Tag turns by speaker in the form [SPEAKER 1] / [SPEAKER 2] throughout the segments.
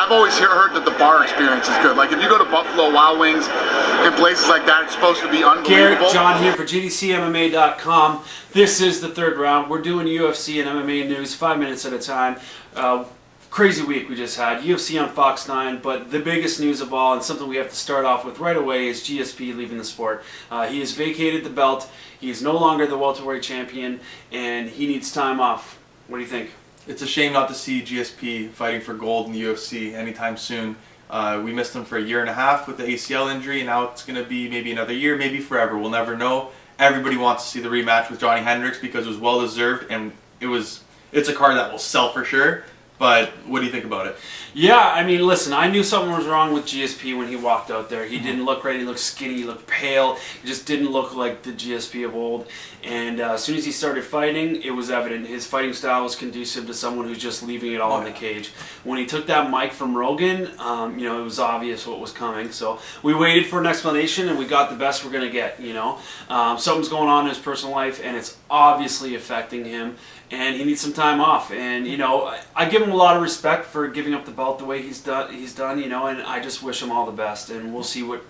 [SPEAKER 1] I've always heard that the bar experience is good. Like if you go to Buffalo Wild Wings and places like that, it's supposed to be unbelievable.
[SPEAKER 2] Garrett, John here for GDCMMA.com. This is the third round. We're doing UFC and MMA news 5 minutes at a time. Crazy week we just had. UFC on Fox9, but the biggest news of all, and something we have to start off with right away, is GSP leaving the sport. He has vacated the belt. He is no longer the welterweight champion, and he needs time off. What do you think?
[SPEAKER 3] It's a shame not to see GSP fighting for gold in the UFC anytime soon. We missed him for a year and a half with the ACL injury, and now it's going to be maybe another year, maybe forever. We'll never know. Everybody wants to see the rematch with Johnny Hendricks because it was well deserved, and it's a card that will sell for sure. But what do you think about it?
[SPEAKER 2] Yeah, I mean, listen, I knew something was wrong with GSP when he walked out there. He didn't look right. He looked skinny. He looked pale. He just didn't look like the GSP of old. And as soon as he started fighting, it was evident. His fighting style was conducive to someone who's just leaving it all in the cage. When he took that mic from Rogan, it was obvious what was coming. So we waited for an explanation, and we got the best we're going to get, Something's going on in his personal life, and it's obviously affecting him. And he needs some time off. And, I give him a lot of respect for giving up the belt the way he's done, and I just wish him all the best. And we'll see what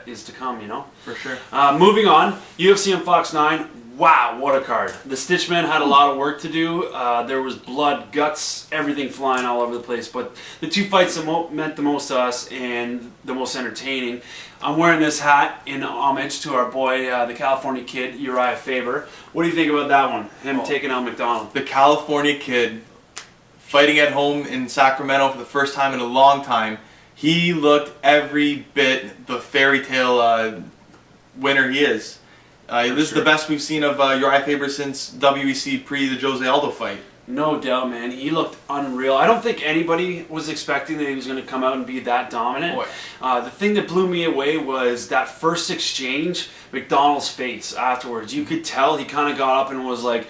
[SPEAKER 2] is to come,
[SPEAKER 3] For sure.
[SPEAKER 2] Moving on, UFC on Fox9. Wow, what a card. The Stitchman had a lot of work to do. There was blood, guts, everything flying all over the place. But the two fights that meant the most to us and the most entertaining. I'm wearing this hat in homage to our boy, the California Kid, Urijah Faber. What do you think about that one? Him taking out McDonald.
[SPEAKER 3] The California Kid fighting at home in Sacramento for the first time in a long time. He looked every bit the fairy tale winner he is. This is the best we've seen of Urijah Faber since WEC pre the Jose Aldo fight.
[SPEAKER 2] No doubt, man. He looked unreal. I don't think anybody was expecting that he was going to come out and be that dominant. The thing that blew me away was that first exchange, McDonald's face afterwards. You could tell he kind of got up and was like,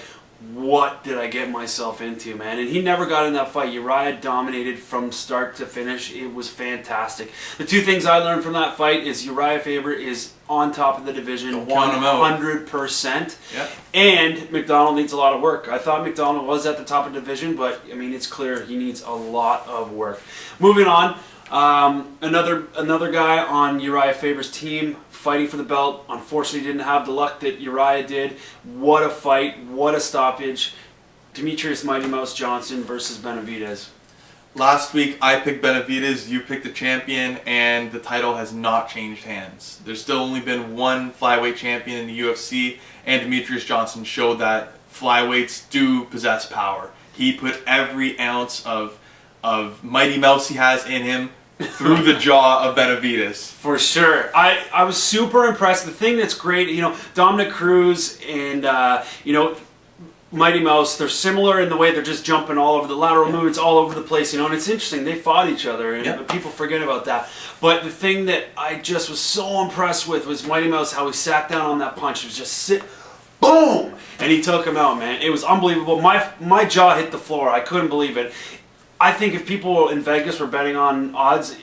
[SPEAKER 2] what did I get myself into, man? And he never got in that fight. Urijah dominated from start to finish. It was fantastic. The two things I learned from that fight is Urijah Faber is on top of the division 100%.
[SPEAKER 3] Yep.
[SPEAKER 2] And McDonald needs a lot of work. I thought McDonald was at the top of the division, but I mean, it's clear he needs a lot of work. Moving on, another guy on Urijah Faber's team fighting for the belt. Unfortunately, didn't have the luck that Urijah did. What a fight! What a stoppage! Demetrious Mighty Mouse Johnson versus Benavidez.
[SPEAKER 3] Last week, I picked Benavidez, you picked the champion, and the title has not changed hands. There's still only been one flyweight champion in the UFC, and Demetrious Johnson showed that flyweights do possess power. He put every ounce of Mighty Mouse he has in him through the jaw of Benavidez.
[SPEAKER 2] For sure. I was super impressed. The thing that's great, Dominic Cruz and, Mighty Mouse, they're similar in the way they're just jumping all over the lateral movements, all over the place, and it's interesting. They fought each other, and people forget about that. But the thing that I just was so impressed with was Mighty Mouse, how he sat down on that punch. It was just boom, and he took him out, man. It was unbelievable. My jaw hit the floor. I couldn't believe it. I think if people in Vegas were betting on odds,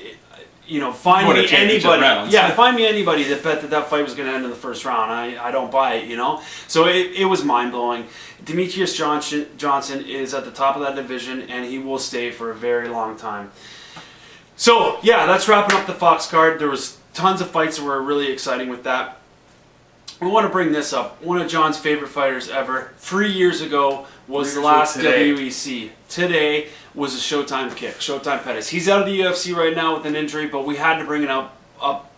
[SPEAKER 2] find me anybody. Yeah, find me anybody that bet that fight was going to end in the first round. I don't buy it, So it was mind blowing. Demetrious Johnson is at the top of that division, and he will stay for a very long time. So yeah, that's wrapping up the Fox card. There was tons of fights that were really exciting with that. I want to bring this up. One of John's favorite fighters ever, 3 years ago, was the last WEC. Today was a Showtime kick, Showtime Pettis. He's out of the UFC right now with an injury, but we had to bring it up,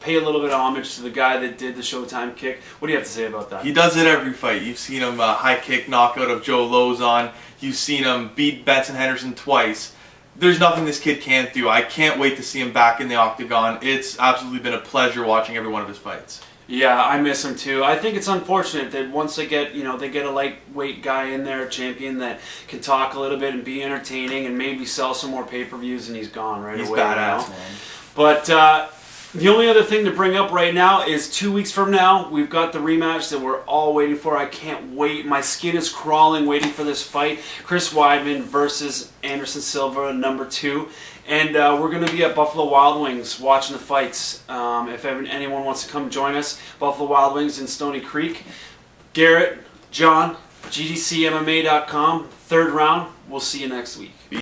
[SPEAKER 2] pay a little bit of homage to the guy that did the Showtime kick. What do you have to say about that?
[SPEAKER 3] He does it every fight. You've seen him high kick knockout of Joe Lozon. You've seen him beat Benson Henderson twice. There's nothing this kid can't do. I can't wait to see him back in the octagon. It's absolutely been a pleasure watching every one of his fights.
[SPEAKER 2] Yeah, I miss him too. I think it's unfortunate that once they get, they get a lightweight guy in there, a champion that can talk a little bit and be entertaining and maybe sell some more pay-per-views, and he's gone right away.
[SPEAKER 3] He's badass, man.
[SPEAKER 2] But the only other thing to bring up right now is 2 weeks from now, we've got the rematch that we're all waiting for. I can't wait. My skin is crawling waiting for this fight. Chris Weidman versus Anderson Silva, number 2. And we're going to be at Buffalo Wild Wings watching the fights. If anyone wants to come join us, Buffalo Wild Wings in Stony Creek. Garrett, John, GDCMMA.com, third round. We'll see you next week.